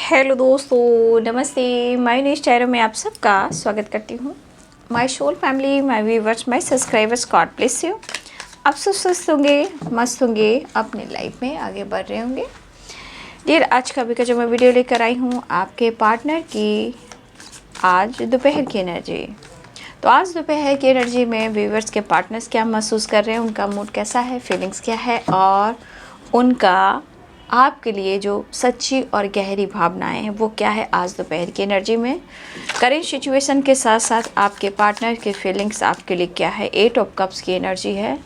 Hello दोस्तों, नमस्ते। My news channel में आप सबका स्वागत करती हूँ। My soul family, my viewers, my subscribers, God bless you. आप सब स्वस्थ होंगे, मस्त होंगे, अपने लाइफ में आगे बढ़ रहे होंगे। डियर, आज का अभी जो मैं वीडियो लेकर आई हूँ आपके पार्टनर की आज दोपहर की एनर्जी। तो आज दोपहर की एनर्जी में व्यूवर्स के पार्टनर्स क्या महसूस कर रहे हैं, उनका मूड कैसा है, फीलिंग्स क्या है और उनका आपके लिए जो सच्ची और गहरी भावनाएं हैं वो क्या है आज दोपहर की एनर्जी में। करेंट सिचुएशन के साथ साथ आपके पार्टनर के फीलिंग्स आपके लिए क्या है। 8 ऑफ कप्स की एनर्जी है।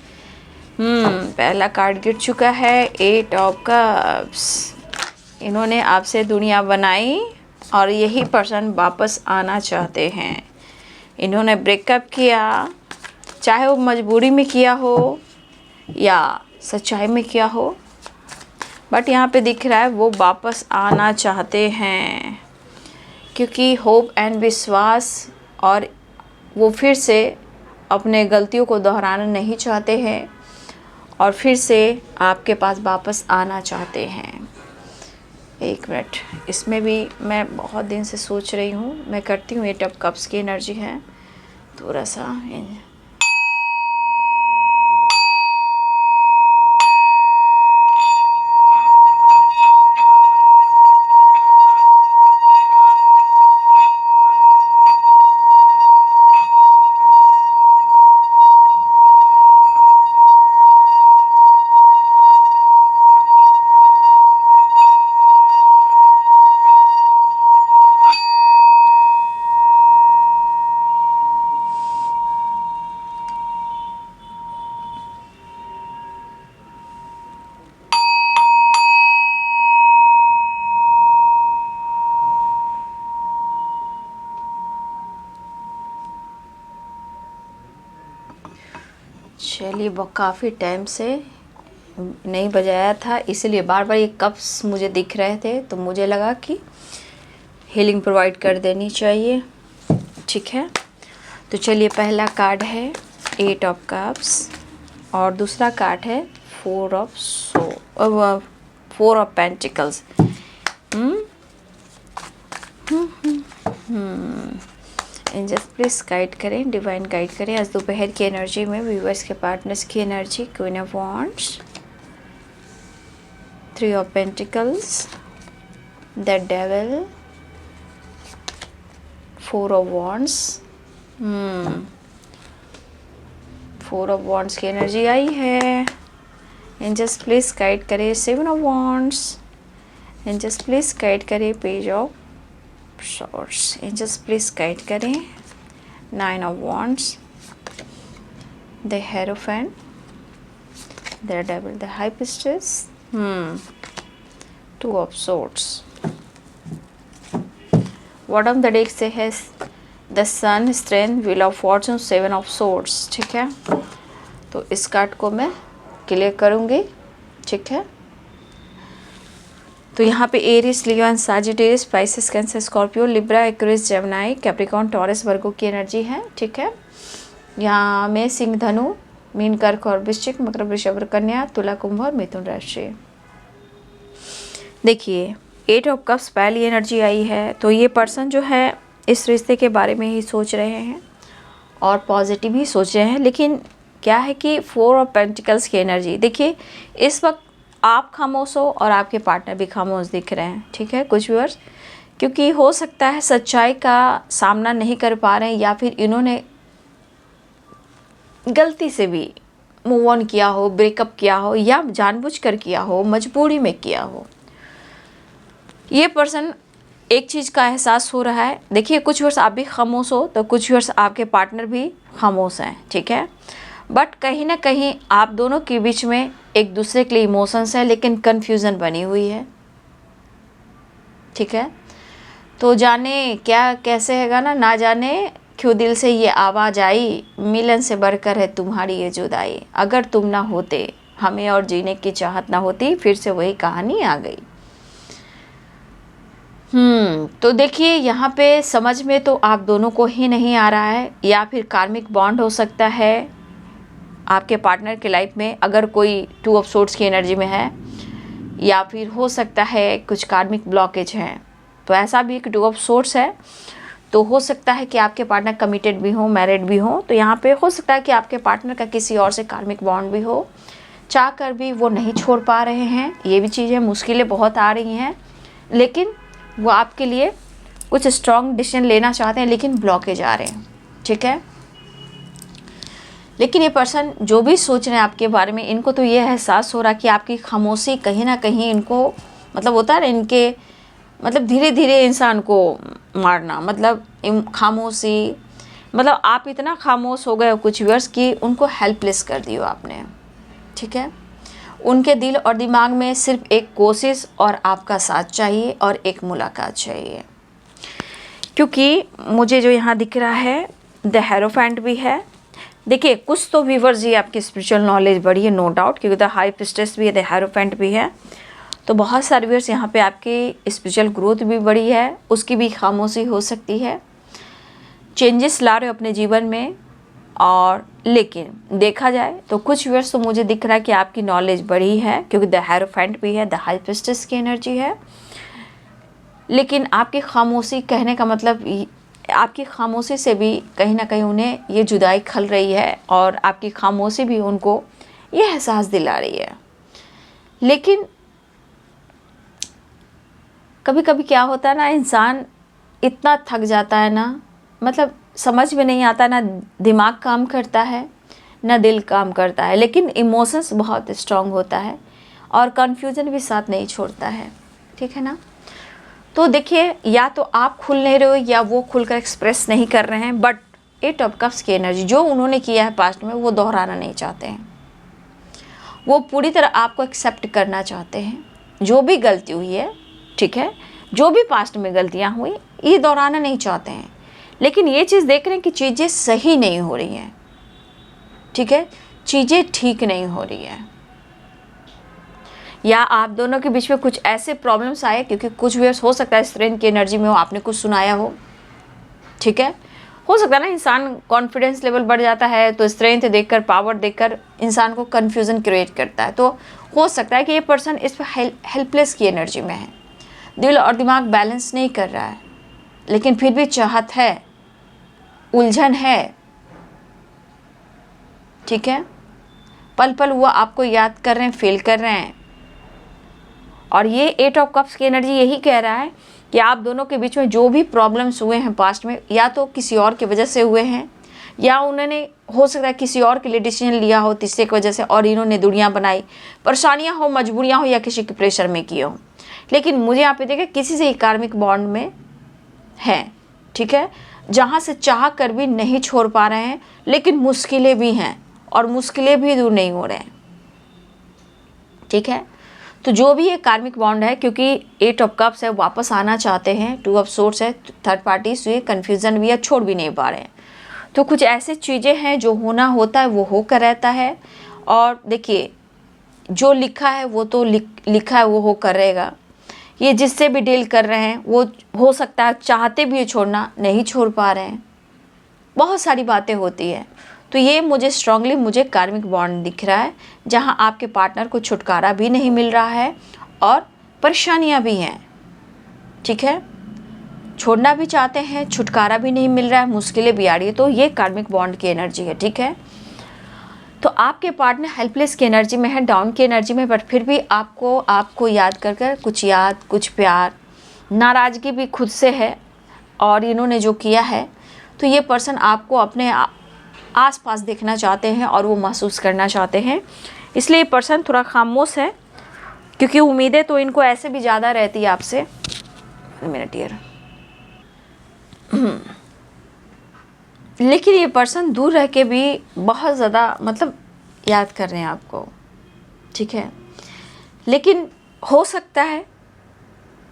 पहला कार्ड गिर चुका है, 8 ऑफ कप्स। इन्होंने आपसे दुनिया बनाई और यही पर्सन वापस आना चाहते हैं। इन्होंने ब्रेकअप किया, चाहे वो मजबूरी में किया हो या सच्चाई में किया हो, बट यहाँ पे दिख रहा है वो वापस आना चाहते हैं क्योंकि होप एंड विश्वास, और वो फिर से अपने गलतियों को दोहराना नहीं चाहते हैं और फिर से आपके पास वापस आना चाहते हैं। एक मिनट, इसमें भी मैं बहुत दिन से सोच रही हूँ, मैं करती हूँ। 8 ऑफ कप्स की एनर्जी है, थोड़ा सा चलिए, वो काफ़ी टाइम से नहीं बजाया था, इसलिए बार बार ये कप्स मुझे दिख रहे थे, तो मुझे लगा कि हीलिंग प्रोवाइड कर देनी चाहिए। ठीक है, तो चलिए, पहला कार्ड है 8 ऑफ कप्स और दूसरा कार्ड है 4 of pentacles. Angels please guide करें, डिवाइन गाइड करें आज दोपहर की एनर्जी में व्यूअर्स के पार्टनर्स की energy. Queen of wands, 3 of pentacles, the devil, 4 of wands. 4 of wands की एनर्जी आई है। एंजल्स प्लीज गाइड करें 7 of wands. Angels please guide करें page of Swords। Angels please guide करें 9 of wands, the hierophant, the devil, the high priestess, 2 of Swords। Bottom the deck से है the sun, strength, wheel of fortune, 7 of Swords। ठीक है, तो इस card को मैं क्लियर करूँगी। ठीक है, तो यहाँ पे Aries, Leo and Sagittarius, Pisces, Cancer, Scorpio, Libra, Aquarius, Gemini, Capricorn, Taurus, Virgo की एनर्जी है। ठीक है, यहाँ में सिंह, धनु, मीन, कर्क और वृश्चिक, मकर, वृषभ, कन्या, तुला, कुंभ और मिथुन राशि। देखिए, 8 ऑफ कप्स पहली एनर्जी आई है, तो ये पर्सन जो है इस रिश्ते के बारे में ही सोच रहे हैं और पॉजिटिव ही सोच रहे हैं, लेकिन क्या है कि 4 ऑफ पेंटिकल्स की एनर्जी। देखिए, इस वक्त आप खामोश हो और आपके पार्टनर भी खामोश दिख रहे हैं। ठीक है, कुछ व्यूअर्स, क्योंकि हो सकता है सच्चाई का सामना नहीं कर पा रहे हैं या फिर इन्होंने गलती से भी मूव ऑन किया हो, ब्रेकअप किया हो या जानबूझकर किया हो, मजबूरी में किया हो। ये पर्सन एक चीज़ का एहसास हो रहा है। देखिए, कुछ व्यूअर्स आप भी खामोश हो तो कुछ व्यूअर्स आपके पार्टनर भी खामोश हैं। ठीक है, बट कहीं ना कहीं आप दोनों के बीच में एक दूसरे के लिए इमोशंस है, लेकिन कन्फ्यूज़न बनी हुई है। ठीक है, तो जाने क्या कैसे हैगा ना जाने क्यों दिल से ये आवाज़ आई, मिलन से बढ़कर है तुम्हारी ये जुदाई, अगर तुम ना होते हमें और जीने की चाहत ना होती, फिर से वही कहानी आ गई। तो देखिए, यहाँ पे समझ में तो आप दोनों को ही नहीं आ रहा है, या फिर कार्मिक बॉन्ड हो सकता है आपके पार्टनर के लाइफ में, अगर कोई 2 ऑफ सोर्ड्स की एनर्जी में है, या फिर हो सकता है कुछ कार्मिक ब्लॉकेज हैं। तो ऐसा भी एक टू ऑफ सोर्स है। तो हो सकता है कि आपके पार्टनर कमिटेड भी हो, मैरिड भी हो। तो यहाँ पे हो सकता है कि आपके पार्टनर का किसी और से कार्मिक बॉन्ड भी हो, चाह कर भी वो नहीं छोड़ पा रहे हैं। ये भी चीज़ें, मुश्किलें बहुत आ रही हैं, लेकिन वो आपके लिए कुछ स्ट्रॉन्ग डिसीजन लेना चाहते हैं, लेकिन ब्लॉकेज आ रहे हैं। ठीक है, लेकिन ये पर्सन जो भी सोच रहे हैं आपके बारे में, इनको तो ये एहसास हो रहा है कि आपकी खामोशी कहीं ना कहीं इनको, मतलब होता है ना, इनके मतलब धीरे धीरे इंसान को मारना, मतलब खामोशी, मतलब आप इतना खामोश हो गए हो कुछ वर्ष कि उनको हेल्पलेस कर दियो आपने। ठीक है, उनके दिल और दिमाग में सिर्फ एक कोशिश और आपका साथ चाहिए और एक मुलाकात चाहिए। क्योंकि मुझे जो यहाँ दिख रहा है द हेरोफेंट भी है। देखिए, कुछ तो व्यूअर्स जी आपकी स्पिरिचुअल नॉलेज बढ़ी है, नो डाउट, क्योंकि द हाई प्रिस्टेस भी है, द हेरोफेंट भी है। तो बहुत सारे व्यूअर्स यहाँ पे आपकी स्पिरिचुअल ग्रोथ भी बढ़ी है, उसकी भी खामोशी हो सकती है। चेंजेस ला रहे हो अपने जीवन में। और लेकिन देखा जाए तो कुछ व्यूअर्स तो मुझे दिख रहा है कि आपकी नॉलेज बढ़ी है, क्योंकि द हेरोफेंट भी है, द हाई प्रिस्टेस की एनर्जी है। लेकिन आपकी खामोशी, कहने का मतलब आपकी खामोशी से भी कहीं ना कहीं उन्हें ये जुदाई खल रही है, और आपकी खामोशी भी उनको ये एहसास दिला रही है। लेकिन कभी कभी क्या होता है ना, इंसान इतना थक जाता है ना, मतलब समझ में नहीं आता, ना दिमाग काम करता है ना दिल काम करता है, लेकिन इमोशंस बहुत स्ट्रांग होता है और कन्फ्यूज़न भी साथ नहीं छोड़ता है। ठीक है ना। तो देखिए, या तो आप खुल नहीं रहे हो या वो खुलकर एक्सप्रेस नहीं कर रहे हैं, बट 8 ऑफ कप्स की एनर्जी जो उन्होंने किया है पास्ट में, वो दोहराना नहीं चाहते हैं। वो पूरी तरह आपको एक्सेप्ट करना चाहते हैं, जो भी गलती हुई है। ठीक है, जो भी पास्ट में गलतियां हुई, ये दोहराना नहीं चाहते हैं। लेकिन ये चीज़ देख रहे हैं कि चीज़ें सही नहीं हो रही हैं। ठीक है, चीज़ें ठीक नहीं हो रही है, या आप दोनों के बीच में कुछ ऐसे प्रॉब्लम्स आए, क्योंकि कुछ व्यूअर्स हो सकता है स्ट्रेंथ की एनर्जी में हो, आपने कुछ सुनाया हो। ठीक है, हो सकता है ना, इंसान कॉन्फिडेंस लेवल बढ़ जाता है तो स्ट्रेंथ देखकर, पावर देखकर इंसान को कन्फ्यूज़न क्रिएट करता है। तो हो सकता है कि ये पर्सन इस पर हेल्पलेस की एनर्जी में है, दिल और दिमाग बैलेंस नहीं कर रहा है, लेकिन फिर भी चाहत है, उलझन है। ठीक है, पल पल वो आपको याद कर रहे हैं, फील कर रहे हैं। और ये 8 ऑफ कप्स की एनर्जी यही कह रहा है कि आप दोनों के बीच में जो भी प्रॉब्लम्स हुए हैं पास्ट में, या तो किसी और की वजह से हुए हैं, या उन्होंने हो सकता है किसी और के लिए डिसीजन लिया हो तीसरे की वजह से, और इन्होंने दुनिया बनाई, परेशानियां हो, मजबूरियां हो, या किसी के प्रेशर में किए हो। लेकिन मुझे यहाँ पे देखिए, किसी से कार्मिक बॉन्ड में है। ठीक है, जहाँ से चाह कर भी नहीं छोड़ पा रहे हैं, लेकिन मुश्किलें भी हैं और मुश्किलें भी दूर नहीं हो रहे हैं। ठीक है, तो जो भी ये कार्मिक बॉन्ड है, क्योंकि 8 ऑफ कप्स है, वापस आना चाहते हैं, 2 ऑफ सोर्स है, थर्ड पार्टी से कन्फ्यूज़न भी है, छोड़ भी नहीं पा रहे हैं। तो कुछ ऐसी चीज़ें हैं जो होना होता है वो होकर रहता है। और देखिए, जो लिखा है वो तो लिखा है, वो होकर रहेगा। ये जिससे भी डील कर रहे हैं, वो हो सकता है चाहते भी छोड़ना, नहीं छोड़ पा रहे हैं, बहुत सारी बातें होती है। तो ये मुझे स्ट्रांगली, मुझे कार्मिक बॉन्ड दिख रहा है, जहाँ आपके पार्टनर को छुटकारा भी नहीं मिल रहा है और परेशानियाँ भी हैं। ठीक है, छोड़ना भी चाहते हैं, छुटकारा भी नहीं मिल रहा है, मुश्किलें भी आ रही है। तो ये कार्मिक बॉन्ड की एनर्जी है। ठीक है, तो आपके पार्टनर हेल्पलेस की एनर्जी में है, डाउन की एनर्जी में, बट फिर भी आपको याद कर कर कुछ याद, कुछ प्यार, नाराज़गी भी खुद से है, और इन्होंने जो किया है। तो ये पर्सन आपको अपने आसपास देखना चाहते हैं और वो महसूस करना चाहते हैं। इसलिए ये पर्सन थोड़ा खामोश है, क्योंकि उम्मीदें तो इनको ऐसे भी ज़्यादा रहती है आपसे। मिनट यार। लेकिन ये पर्सन दूर रह के भी बहुत ज़्यादा मतलब याद कर रहे हैं आपको। ठीक है, लेकिन हो सकता है,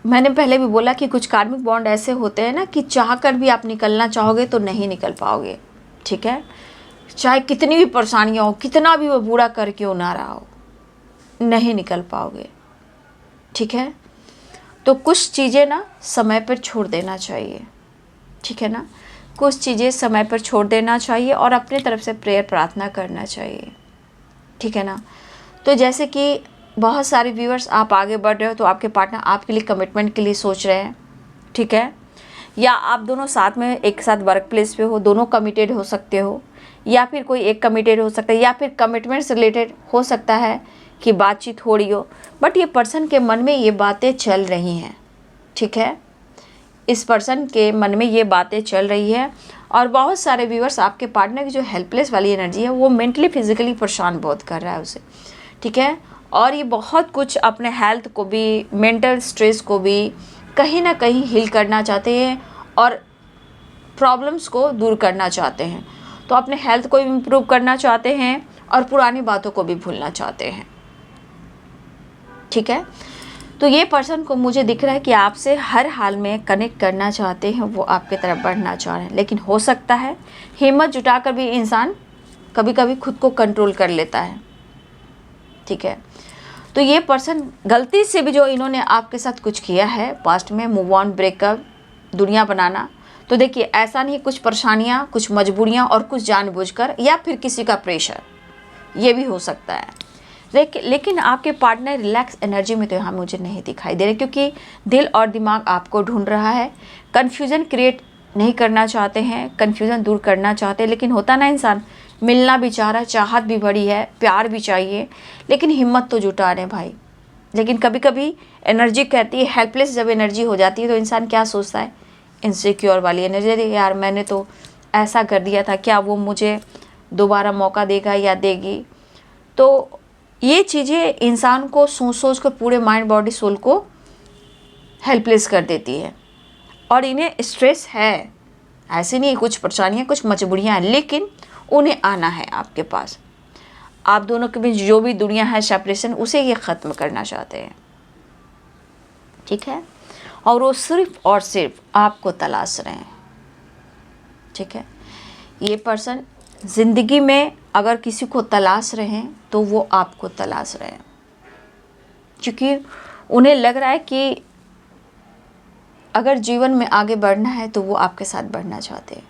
मैंने पहले भी बोला कि कुछ कार्मिक बॉन्ड ऐसे होते हैं ना कि चाह कर भी आप निकलना चाहोगे तो नहीं निकल पाओगे। ठीक है, चाहे कितनी भी परेशानियाँ हो, कितना भी वो बुरा कर क्यों ना रहा हो, नहीं निकल पाओगे। ठीक है, तो कुछ चीज़ें ना समय पर छोड़ देना चाहिए। ठीक है ना, कुछ चीज़ें समय पर छोड़ देना चाहिए और अपने तरफ से प्रेयर प्रार्थना करना चाहिए। ठीक है ना। तो जैसे कि बहुत सारे व्यूअर्स, आप आगे बढ़ रहे हो तो आपके पार्टनर आपके लिए कमिटमेंट के लिए सोच रहे हैं। ठीक है, या आप दोनों साथ में एक साथ वर्क प्लेस पे हो, दोनों कमिटेड हो सकते हो, या फिर कोई एक कमिटेड हो सकता है, या फिर कमिटमेंट से रिलेटेड हो सकता है कि बातचीत हो रही हो, बट ये पर्सन के मन में ये बातें चल रही हैं। ठीक है, इस पर्सन के मन में ये बातें चल रही है। और बहुत सारे व्यूअर्स, आपके पार्टनर की जो हेल्पलेस वाली एनर्जी है वो मेंटली फिजिकली परेशान बहुत कर रहा है उसे। ठीक है, और ये बहुत कुछ अपने हेल्थ को भी, मेंटल स्ट्रेस को भी कहीं ना कहीं हील करना चाहते हैं और प्रॉब्लम्स को दूर करना चाहते हैं। तो अपने हेल्थ को इम्प्रूव करना चाहते हैं और पुरानी बातों को भी भूलना चाहते हैं। ठीक है, तो ये पर्सन को मुझे दिख रहा है कि आपसे हर हाल में कनेक्ट करना चाहते हैं, वो आपके तरफ बढ़ना चाह रहे हैं। लेकिन हो सकता है हिम्मत जुटाकर भी इंसान कभी कभी खुद को कंट्रोल कर लेता है। ठीक है, तो ये पर्सन गलती से भी जो इन्होंने आपके साथ कुछ किया है पास्ट में, मूव ऑन, ब्रेकअप, दुनिया बनाना, तो देखिए ऐसा नहीं, कुछ परेशानियाँ, कुछ मजबूरियाँ और कुछ जानबूझकर, या फिर किसी का प्रेशर, ये भी हो सकता है। लेकिन आपके पार्टनर रिलैक्स एनर्जी में तो यहाँ मुझे नहीं दिखाई दे रहे, क्योंकि दिल और दिमाग आपको ढूंढ रहा है। कन्फ्यूज़न क्रिएट नहीं करना चाहते हैं, कन्फ्यूज़न दूर करना चाहते हैं। लेकिन होता ना, इंसान मिलना भी चाह रहा है, चाहत भी बड़ी है, प्यार भी चाहिए, लेकिन हिम्मत तो जुटा रहे हैं भाई। लेकिन कभी कभी एनर्जी कहती है, हेल्पलेस जब एनर्जी हो जाती है तो इंसान क्या सोचता है, इनसिक्योर वाली एनर्जी, यार मैंने तो ऐसा कर दिया था, क्या वो मुझे दोबारा मौका देगा या देगी। तो ये चीज़ें इंसान को सोच सोच कर पूरे माइंड बॉडी सोल को हेल्पलेस कर देती है। और इन्हें स्ट्रेस है, ऐसे नहीं, कुछ परेशानियाँ, कुछ मजबूरियाँ हैं, लेकिन उन्हें आना है आपके पास। आप दोनों के बीच जो भी दुनिया है, सेपरेशन, उसे ये ख़त्म करना चाहते हैं। ठीक है, और वो सिर्फ और सिर्फ आपको तलाश रहे हैं। ठीक है, ये पर्सन ज़िंदगी में अगर किसी को तलाश रहे हैं तो वो आपको तलाश रहे हैं, क्योंकि उन्हें लग रहा है कि अगर जीवन में आगे बढ़ना है तो वो आपके साथ बढ़ना चाहते हैं।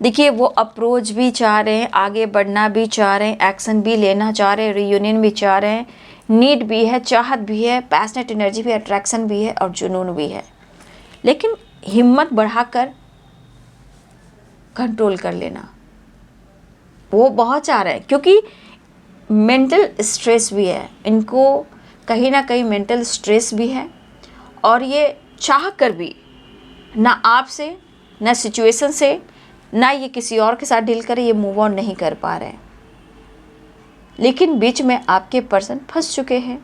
देखिए, वो अप्रोच भी चाह रहे हैं, आगे बढ़ना भी चाह रहे हैं, एक्शन भी लेना चाह रहे हैं, रियूनियन भी चाह रहे हैं, नीड भी है, चाहत भी है, पैशनेट एनर्जी भी, अट्रैक्शन भी है और जुनून भी है। लेकिन हिम्मत बढ़ाकर कंट्रोल कर लेना वो बहुत चाह रहे हैं, क्योंकि मेंटल स्ट्रेस भी है इनको, कहीं ना कहीं मेंटल स्ट्रेस भी है। और ये चाह कर भी ना आपसे, ना सिचुएशन से, ना ये किसी और के साथ डील करे, ये मूव ऑन नहीं कर पा रहे हैं। लेकिन बीच में आपके पर्सन फंस चुके हैं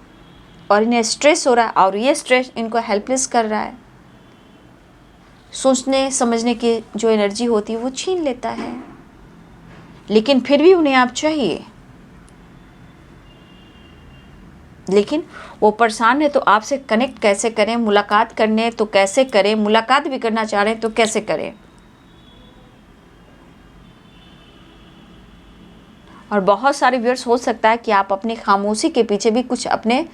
और इन्हें स्ट्रेस हो रहा है, और ये स्ट्रेस इनको हेल्पलेस कर रहा है। सोचने समझने की जो एनर्जी होती है वो छीन लेता है, लेकिन फिर भी उन्हें आप चाहिए। लेकिन वो परेशान है, तो आपसे कनेक्ट कैसे करें, मुलाकात करने तो कैसे करें, मुलाकात भी करना चाह रहे हैं तो कैसे करें। और बहुत सारे व्यूअर्स, हो सकता है कि आप अपनी खामोशी के पीछे भी कुछ अपने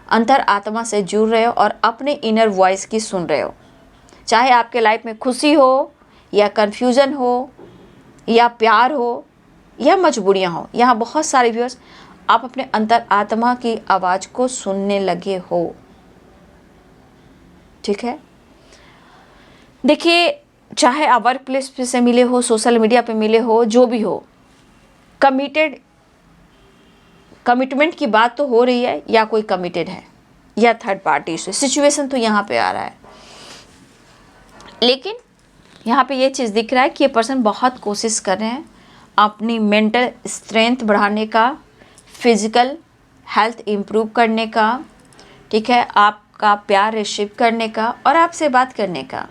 अंतर आत्मा से जुड़ रहे हो और अपने इनर वॉइस की सुन रहे हो। चाहे आपके लाइफ में खुशी हो या कन्फ्यूज़न हो या प्यार हो या मजबूरियाँ हो, यहाँ बहुत सारे व्यूअर्स आप अपने अंतर आत्मा की आवाज़ को सुनने लगे हो। ठीक है, देखिए, चाहे आप वर्क प्लेस पे से मिले हो, सोशल मीडिया पे मिले हो, जो भी हो, कमिटमेंट की बात तो हो रही है, या कोई कमिटेड है या थर्ड पार्टी से, सिचुएशन तो यहाँ पे आ रहा है। लेकिन यहाँ पे ये चीज़ दिख रहा है कि ये पर्सन बहुत कोशिश कर रहे हैं अपनी मेंटल स्ट्रेंथ बढ़ाने का, फिज़िकल हेल्थ इम्प्रूव करने का, ठीक है, आपका प्यार रिसीव करने का और आपसे बात करने का।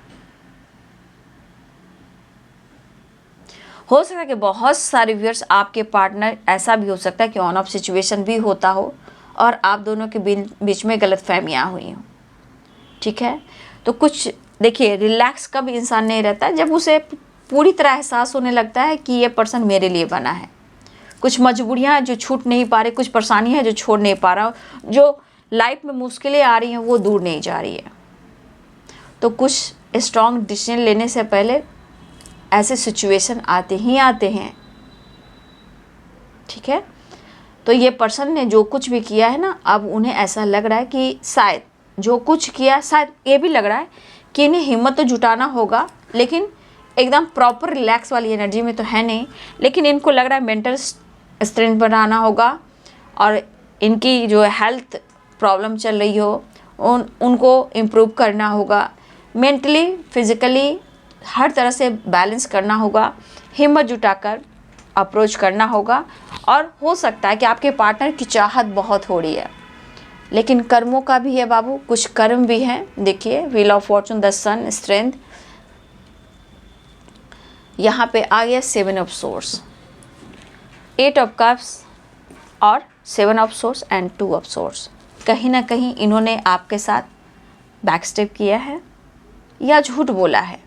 हो सकता है कि बहुत सारे व्यूअर्स, आपके पार्टनर, ऐसा भी हो सकता है कि ऑन ऑफ सिचुएशन भी होता हो और आप दोनों के बीच में गलतफहमियां हुई हों। ठीक है, तो कुछ देखिए, रिलैक्स कब इंसान नहीं रहता, जब उसे पूरी तरह एहसास होने लगता है कि ये पर्सन मेरे लिए बना है। कुछ मजबूरियाँ जो छूट नहीं पा रही, कुछ परेशानियाँ जो छोड़ नहीं पा रहा, जो लाइफ में मुश्किलें आ रही हैं वो दूर नहीं जा रही है। तो कुछ स्ट्रॉन्ग डिसीजन लेने से पहले ऐसे सिचुएशन आते ही आते हैं। ठीक है, तो ये पर्सन ने जो कुछ भी किया है ना, अब उन्हें ऐसा लग रहा है कि शायद जो कुछ किया, शायद ये भी लग रहा है कि इन्हें हिम्मत तो जुटाना होगा, लेकिन एकदम प्रॉपर रिलैक्स वाली एनर्जी में तो है नहीं, लेकिन इनको लग रहा है मेंटल स्ट्रेंथ बनाना होगा और इनकी जो हेल्थ प्रॉब्लम चल रही हो उनको इम्प्रूव करना होगा, मेंटली फिज़िकली हर तरह से बैलेंस करना होगा, हिम्मत जुटाकर अप्रोच करना होगा। और हो सकता है कि आपके पार्टनर की चाहत बहुत हो रही है, लेकिन कर्मों का भी है बाबू, कुछ कर्म भी हैं। देखिए wheel of fortune, the sun, strength, यहाँ पे आ गया 7 ऑफ सोर्स, 8 ऑफ कप्स और 7 of source and 2 of source. कहीं ना कहीं इन्होंने आपके साथ बैकस्टेप किया है या झूठ बोला है।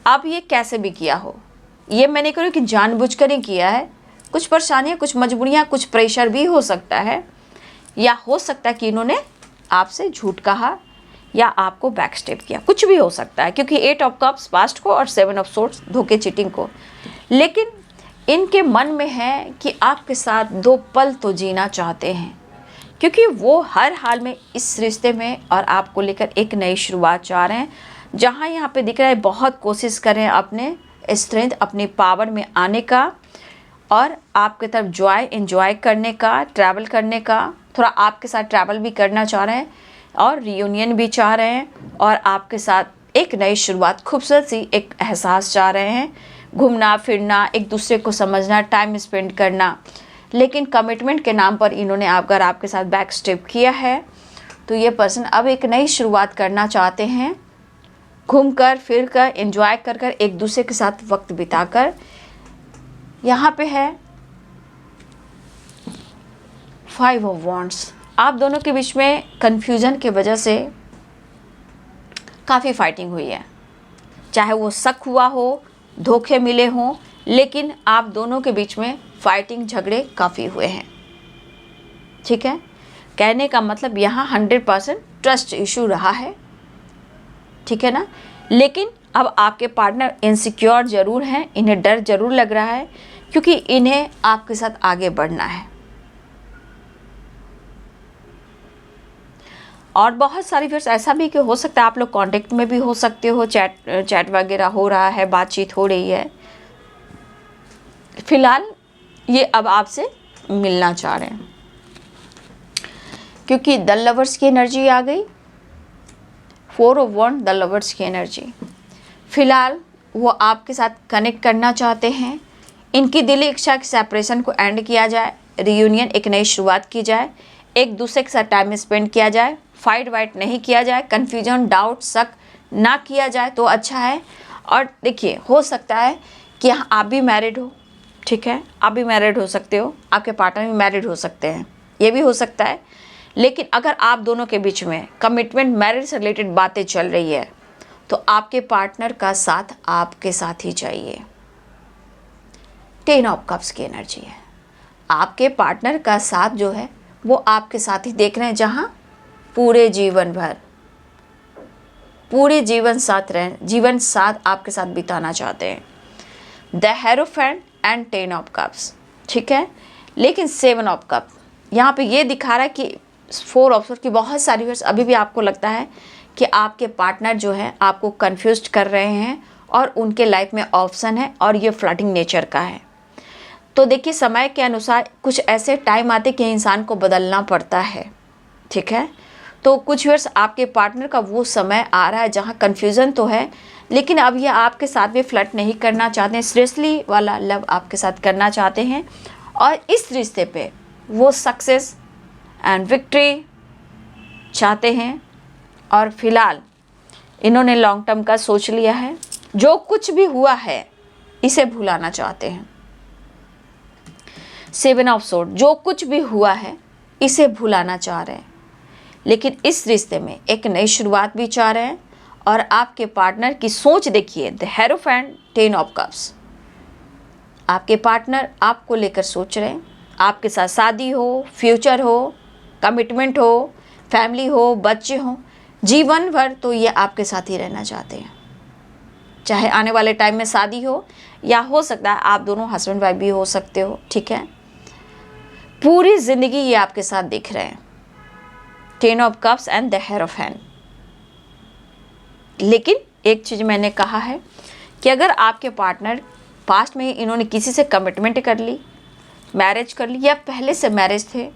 अब ये कैसे भी किया हो, ये मैं नहीं करूँ कि जानबूझकर ही किया है, कुछ परेशानियाँ, कुछ मजबूरियाँ, कुछ प्रेशर भी हो सकता है, या हो सकता है कि इन्होंने आपसे झूठ कहा या आपको बैकस्टेप किया, कुछ भी हो सकता है, क्योंकि 8 ऑफ कप्स पास्ट को और 7 ऑफ सोर्स धोखे चीटिंग को। लेकिन इनके मन में है कि आपके साथ 2 पल तो जीना चाहते हैं, क्योंकि वो हर हाल में इस रिश्ते में और आपको लेकर एक नई शुरुआत चाह रहे हैं। जहाँ यहाँ पे दिख रहा है बहुत कोशिश करें अपने स्ट्रेंथ, अपनी पावर में आने का और आपके तरफ जॉय एंजॉय करने का, ट्रैवल करने का, थोड़ा आपके साथ ट्रैवल भी करना चाह रहे हैं और रियूनियन भी चाह रहे हैं और आपके साथ एक नई शुरुआत, खूबसूरत सी एक एहसास चाह रहे हैं, घूमना फिरना, एक दूसरे को समझना, टाइम स्पेंड करना। लेकिन कमिटमेंट के नाम पर इन्होंने अगर आपके साथ बैक स्टेप किया है तो ये पर्सन अब एक नई शुरुआत करना चाहते हैं, घूम कर फिर कर एंजॉय कर कर एक दूसरे के साथ वक्त बिताकर। यहाँ पे है 5 ऑफ वॉन्ड्स। आप दोनों के बीच में कन्फ्यूजन की वजह से काफ़ी फाइटिंग हुई है, चाहे वो शक हुआ हो, धोखे मिले हों, लेकिन आप दोनों के बीच में फाइटिंग झगड़े काफ़ी हुए हैं। ठीक है, कहने का मतलब यहाँ 100% ट्रस्ट इशू रहा है, ठीक है ना। लेकिन अब आपके पार्टनर इनसिक्योर ज़रूर हैं, इन्हें डर ज़रूर लग रहा है, क्योंकि इन्हें आपके साथ आगे बढ़ना है। और बहुत सारी फिर ऐसा भी कि हो सकता है आप लोग कांटेक्ट में भी हो सकते हो, चैट वगैरह हो रहा है, बातचीत हो रही है। फिलहाल ये अब आपसे मिलना चाह रहे हैं, क्योंकि द लवर्स की एनर्जी आ गई, 4 ऑफ वॉन्ड, द लवर्स की एनर्जी। फिलहाल वो आपके साथ कनेक्ट करना चाहते हैं, इनकी दिली इच्छा कि सेपरेशन को एंड किया जाए, रियूनियन, एक नई शुरुआत की जाए, एक दूसरे के साथ टाइम स्पेंड किया जाए, फाइट वाइट नहीं किया जाए, कन्फ्यूजन डाउट शक ना किया जाए तो अच्छा है। और देखिए हो सकता है कि यहाँ आप भी मैरिड हो, ठीक है, आप भी मैरिड हो सकते हो, आपके पार्टनर भी मैरिड हो सकते हैं, ये भी हो सकता है। लेकिन अगर आप दोनों के बीच में कमिटमेंट, मैरिज से रिलेटेड बातें चल रही है तो आपके पार्टनर का साथ आपके साथ ही चाहिए। 10 ऑफ कप्स की एनर्जी है, आपके पार्टनर का साथ जो है वो आपके साथ ही देख रहे हैं, जहाँ पूरे जीवन भर, पूरे जीवन साथ आपके साथ बिताना चाहते हैं। The hierophant and 10 of cups, ठीक है। लेकिन 7 ऑफ कप यहाँ पे ये दिखा रहा है कि 4 ऑफ सोर्ड की बहुत सारी वर्ष अभी भी आपको लगता है कि आपके पार्टनर जो है आपको कंफ्यूज कर रहे हैं और उनके लाइफ में ऑप्शन है और ये फ्लर्टिंग नेचर का है। तो देखिए समय के अनुसार कुछ ऐसे टाइम आते कि इंसान को बदलना पड़ता है, ठीक है। तो कुछ वर्ष आपके पार्टनर का वो समय आ रहा है जहाँ कन्फ्यूज़न तो है, लेकिन अब ये आपके साथ भी फ्लर्ट नहीं करना चाहते हैं, सीरियसली वाला लव आपके साथ करना चाहते हैं और इस रिश्ते पे वो सक्सेस एंड विक्ट्री चाहते हैं। और फिलहाल इन्होंने लॉन्ग टर्म का सोच लिया है, जो कुछ भी हुआ है इसे भुलाना चाहते हैं। 7 ऑफ सोर्ड, जो कुछ भी हुआ है इसे भुलाना चाह रहे हैं, लेकिन इस रिश्ते में एक नई शुरुआत भी चाह रहे हैं। और आपके पार्टनर की सोच देखिए, द हेरोफेंट, 10 ऑफ कप्स, आपके पार्टनर आपको लेकर सोच रहे हैं, आपके साथ शादी हो, फ्यूचर हो, कमिटमेंट हो, फैमिली हो, बच्चे हों, जीवन भर तो ये आपके साथ ही रहना चाहते हैं। चाहे आने वाले टाइम में शादी हो या हो सकता है आप दोनों हस्बैंड वाइफ भी हो सकते हो, ठीक है। पूरी ज़िंदगी ये आपके साथ दिख रहे हैं। 10 of cups and the hierophant. लेकिन एक चीज़ मैंने कहा है कि अगर आपके पार्टनर पास्ट में इन्होंने किसी से कमिटमेंट कर ली, मैरिज कर ली, या पहले से मैरिज थे,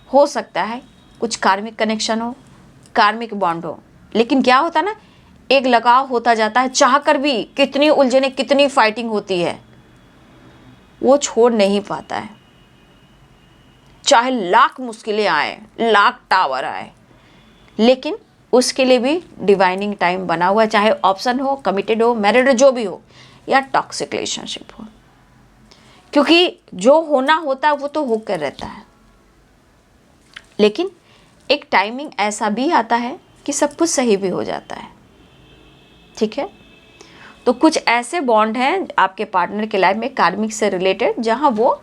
हो सकता है कुछ कार्मिक कनेक्शन हो, कार्मिक बॉन्ड हो, लेकिन क्या होता है ना, एक लगाव होता जाता है, चाह कर भी कितनी उलझने, कितनी फाइटिंग होती है, वो छोड़ नहीं पाता है। चाहे लाख मुश्किलें आए, लाख टावर आए, लेकिन उसके लिए भी डिवाइनिंग टाइम बना हुआ है, चाहे ऑप्शन हो, कमिटेड हो, मैरिड हो, जो भी हो, या टॉक्सिक रिलेशनशिप हो, क्योंकि जो होना होता है वो तो होकर रहता है। लेकिन एक टाइमिंग ऐसा भी आता है कि सब कुछ सही भी हो जाता है, ठीक है। तो कुछ ऐसे बॉन्ड हैं आपके पार्टनर के लाइफ में कार्मिक से रिलेटेड, जहां वो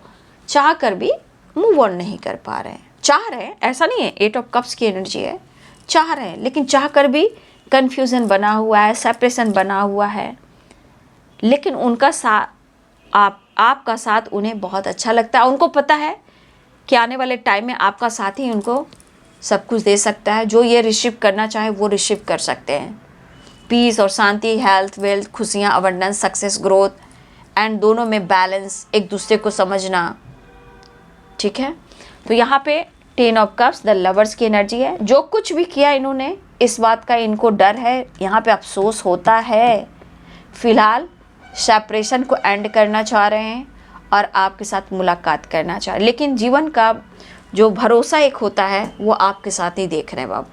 चाह कर भी मूव ऑन नहीं कर पा रहे हैं। चाह रहे हैं, ऐसा नहीं है, 8 ऑफ कप्स की एनर्जी है, चाह रहे हैं, लेकिन चाह कर भी कन्फ्यूज़न बना हुआ है, सेपरेशन बना हुआ है। लेकिन उनका साथ, आपका साथ उन्हें बहुत अच्छा लगता है। उनको पता है कि आने वाले टाइम में आपका साथ ही उनको सब कुछ दे सकता है, जो ये रिसीव करना चाहे वो रिसीव कर सकते हैं। पीस और शांति, हेल्थ, वेल्थ, खुशियाँ, अबंडेंस, सक्सेस, ग्रोथ एंड दोनों में बैलेंस, एक दूसरे को समझना, ठीक है। तो यहाँ पे 10 ऑफ कप्स द लवर्स की एनर्जी है। जो कुछ भी किया इन्होंने, इस बात का इनको डर है, यहाँ पे अफसोस होता है। फिलहाल सेपरेशन को एंड करना चाह रहे हैं और आपके साथ मुलाकात करना चाह रहे हैं, लेकिन जीवन का जो भरोसा एक होता है वो आपके साथ ही देख रहे हैं बाबू,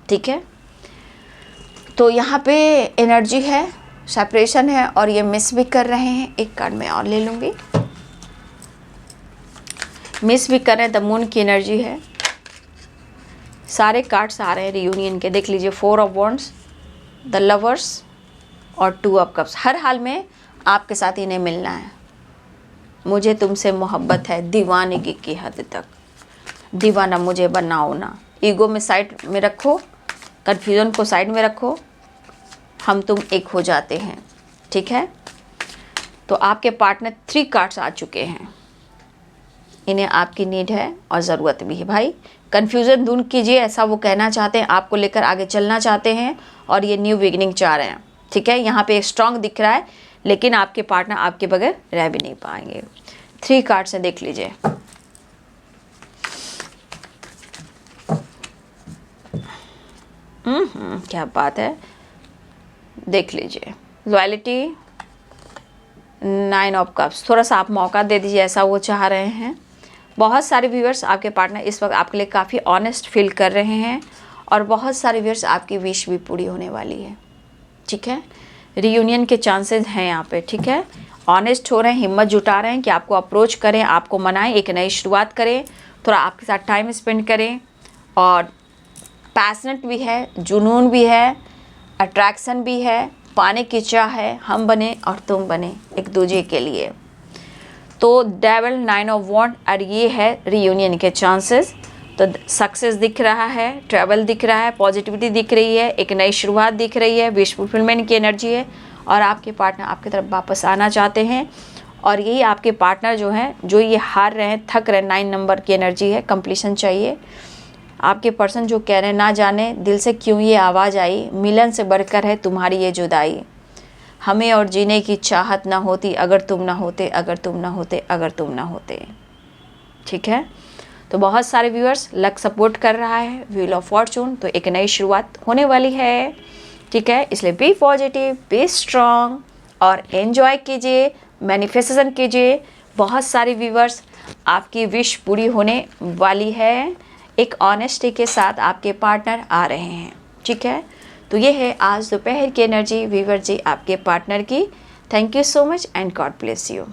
ठीक है। तो यहाँ पे एनर्जी है, सेपरेशन है, और ये मिस भी कर रहे हैं। एक कार्ड मैं और ले लूँगी। मिस भी कर रहे हैं, द मून की एनर्जी है। सारे कार्ड्स आ रहे हैं रियूनियन के, देख लीजिए। 4 ऑफ वॉन्ड्स, द लवर्स और 2 ऑफ कप्स। हर हाल में आपके साथ इन्हें मिलना है। मुझे तुमसे मोहब्बत है दीवानगी की हद तक, दीवाना मुझे बनाओ ना। ईगो में साइड में रखो, कन्फ्यूजन को साइड में रखो, हम तुम एक हो जाते हैं, ठीक है। तो आपके पार्टनर 3 कार्ड्स आ चुके हैं, इन्हें आपकी नीड है और ज़रूरत भी है भाई। कन्फ्यूज़न दूर कीजिए, ऐसा वो कहना चाहते हैं, आपको लेकर आगे चलना चाहते हैं और ये न्यू बिगिनिंग चाह रहे हैं, ठीक है। यहाँ पे स्ट्रॉन्ग दिख रहा है, लेकिन आपके पार्टनर आपके बगैर रह भी नहीं पाएंगे। 3 कार्ड्स हैं, देख लीजिए। क्या बात है, देख लीजिए। Loyalty, 9 of cups. थोड़ा सा आप मौका दे दीजिए, ऐसा वो चाह रहे हैं। बहुत सारे व्यूअर्स, आपके पार्टनर इस वक्त आपके लिए काफ़ी ऑनेस्ट फील कर रहे हैं, और बहुत सारे व्यूअर्स आपकी विश भी पूरी होने वाली है, ठीक है। रियूनियन के चांसेस हैं यहाँ पे, ठीक है। ऑनेस्ट हो रहे हैं, हिम्मत जुटा रहे हैं कि आपको अप्रोच करें, आपको मनाएं, एक नई शुरुआत करें, थोड़ा आपके साथ टाइम स्पेंड करें। और पैशनेट भी है, जुनून भी है, अट्रैक्शन भी है, पाने की चाह है, हम बने और तुम बने एक दूसरे के लिए। तो डेविल, 9 ऑफ वॉन्ड, और ये है रियूनियन के चांसेस। तो सक्सेस दिख रहा है, ट्रैवल दिख रहा है, पॉजिटिविटी दिख रही है, एक नई शुरुआत दिख रही है, विश फुलफिलमेंट की एनर्जी है, और आपके पार्टनर आपकी तरफ वापस आना चाहते हैं। और यही आपके पार्टनर जो हैं, जो ये हार रहे हैं, थक रहे हैं, 9 नंबर की एनर्जी है, कंप्लीशन चाहिए। आपके पर्सन जो कह रहे हैं, ना जाने दिल से क्यों ये आवाज़ आई, मिलन से बढ़कर है तुम्हारी ये जुदाई, हमें और जीने की चाहत ना होती अगर तुम ना होते, अगर तुम ना होते, अगर तुम ना होते, ठीक है। तो बहुत सारे व्यूअर्स, लक सपोर्ट कर रहा है, व्हील ऑफ फॉर्चून, तो एक नई शुरुआत होने वाली है, ठीक है। इसलिए बी पॉजिटिव, बी स्ट्रॉन्ग, और एंजॉय कीजिए, मैनिफेस्टेशन कीजिए। बहुत सारे व्यूअर्स, आपकी विश पूरी होने वाली है। एक ऑनेस्टी के साथ आपके पार्टनर आ रहे हैं, ठीक है। तो ये है आज दोपहर की एनर्जी व्यूअर जी आपके पार्टनर की। Thank you so much and God bless you.